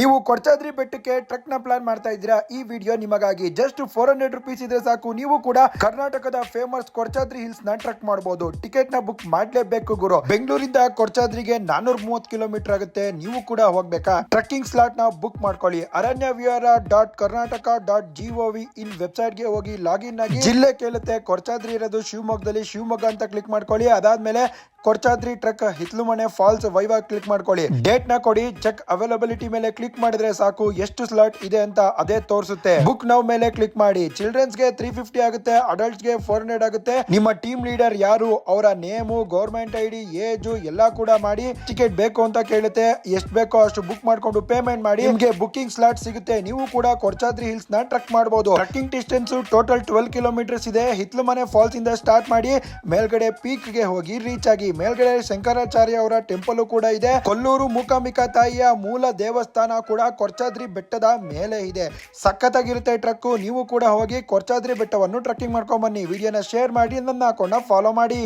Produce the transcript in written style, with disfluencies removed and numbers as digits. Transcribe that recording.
ನೀವು ಕೊಡ್ಚಾದ್ರಿ ಬೆಟ್ಟಕ್ಕೆ ಟ್ರಕ್ ನ ಪ್ಲಾನ್ ಮಾಡ್ತಾ ಇದ್ದೀರಾ? ಈ ವಿಡಿಯೋ ನಿಮಗಾಗಿ. ಜಸ್ಟ್ 400 rupees ಇದ್ರೆ ಸಾಕು, ನೀವು ಕೂಡ ಕರ್ನಾಟಕದ ಫೇಮಸ್ ಕೊಡ್ಚಾದ್ರಿ ಹಿಲ್ಸ್ ನ ಟ್ರಕ್ ಮಾಡಬಹುದು. ಟಿಕೆಟ್ ನ ಬುಕ್ ಮಾಡ್ಲೇಬೇಕು ಗುರು. ಬೆಂಗಳೂರಿಂದ ಕೊಡ್ಚಾದ್ರಿಗೆ 430 ಕಿಲೋಮೀಟರ್ ಆಗುತ್ತೆ. ನೀವು ಕೂಡ ಹೋಗ್ಬೇಕಾ? ಟ್ರಕ್ಕಿಂಗ್ ಸ್ಲಾಟ್ ನ ಬುಕ್ ಮಾಡ್ಕೊಳ್ಳಿ. aranyavihara.karnataka.gov ಇನ್ ವೆಬ್ಸೈಟ್ ಗೆ ಹೋಗಿ ಲಾಗಿನ್ ಆಗಿ ಜಿಲ್ಲೆ ಕೇಳುತ್ತೆ. ಕೊಡ್ಚಾದ್ರಿ ಇರೋದು ಶಿವಮೊಗ್ಗದಲ್ಲಿ, ಶಿವಮೊಗ್ಗ ಅಂತ ಕ್ಲಿಕ್ ಮಾಡ್ಕೊಳ್ಳಿ. ಅದಾದ್ಮೇಲೆ Kodachadri trek Hitlumane falls via click ಮಾಡ್ಕೊಳ್ಳಿ. ಡೇಟ್ ನ ಕೊಡಿ. ಚೆಕ್ ಅವೈಲಬಿಲಿಟಿ ಮೇಲೆ ಕ್ಲಿಕ್ ಮಾಡಿದ್ರೆ ಸಾಕು, ಎಷ್ಟು ಸ್ಲಾಟ್ ಇದೆ ಅಂತ ಅದೇ ತೋರಿಸುತ್ತೆ. ಬುಕ್ ನೌ ಮೇಲೆ ಕ್ಲಿಕ್ ಮಾಡಿ. ಚಿಲ್ಡ್ರನ್ಸ್ ಗೆ 350 ಆಗುತ್ತೆ, ಅಡಲ್ಟ್ಸ್ ಗೆ 400 ಆಗುತ್ತೆ. ನಿಮ್ಮ ಟೀಮ್ ಲೀಡರ್ ಯಾರು, ಅವರ ನೇಮು, ಗೌರ್ಮೆಂಟ್ ಐಡಿ, ಏಜ್ ಎಲ್ಲಾ ಕೂಡ ಮಾಡಿ. ಟಿಕೆಟ್ ಬೇಕು ಅಂತ ಕೇಳುತ್ತೆ. ಎಷ್ಟು ಬೇಕೋ ಅಷ್ಟು ಬುಕ್ ಮಾಡ್ಕೊಂಡು ಪೇಮೆಂಟ್ ಮಾಡಿ. ನಿಮ್ಗೆ ಬುಕಿಂಗ್ ಸ್ಲಾಟ್ ಸಿಗುತ್ತೆ. ನೀವು ಕೂಡ ಕೊಡ್ಚಾದ್ರಿ ಹಿಲ್ಸ್ ನ ಟ್ರಕ್ ಮಾಡಬಹುದು. ಟ್ರಕ್ಕಿಂಗ್ ಡಿಸ್ಟೆನ್ಸ್ ಟೋಟಲ್ 12 ಕಿಲೋಮೀಟರ್ಸ್ ಇದೆ. ಹಿತ್ಲುಮನೆ ಫಾಲ್ಸ್ ಇಂದ ಸ್ಟಾರ್ಟ್ ಮಾಡಿ ಮೇಲ್ಗಡೆ ಪೀಕ್ ಗೆ ಹೋಗಿ ರೀಚ್ ಆಗಿ. ಮೇಲ್ಗಡೆ ಶಂಕರಾಚಾರ್ಯ ಅವರ ಟೆಂಪಲ್ ಕೂಡ ಇದೆ. ಕೊಲ್ಲೂರು ಮೂಕಾಂಬಿಕಾ ತಾಯಿಯ ಮೂಲ ದೇವಸ್ಥಾನ ಕೂಡ ಕೊಡ್ಚಾದ್ರಿ ಬೆಟ್ಟದ ಮೇಲೆ ಇದೆ. ಸಖತ್ತಾಗಿರುತ್ತೆ ಟ್ರಕ್. ನೀವು ಕೂಡ ಹೋಗಿ ಕೊಡ್ಚಾದ್ರಿ ಬೆಟ್ಟವನ್ನು ಟ್ರಕ್ಕಿಂಗ್ ಮಾಡ್ಕೊಂಡ್ ಬನ್ನಿ. ವಿಡಿಯೋನ ಶೇರ್ ಮಾಡಿ, ನನ್ನ ಅಕೌಂಟ್ ನ ಫಾಲೋ ಮಾಡಿ.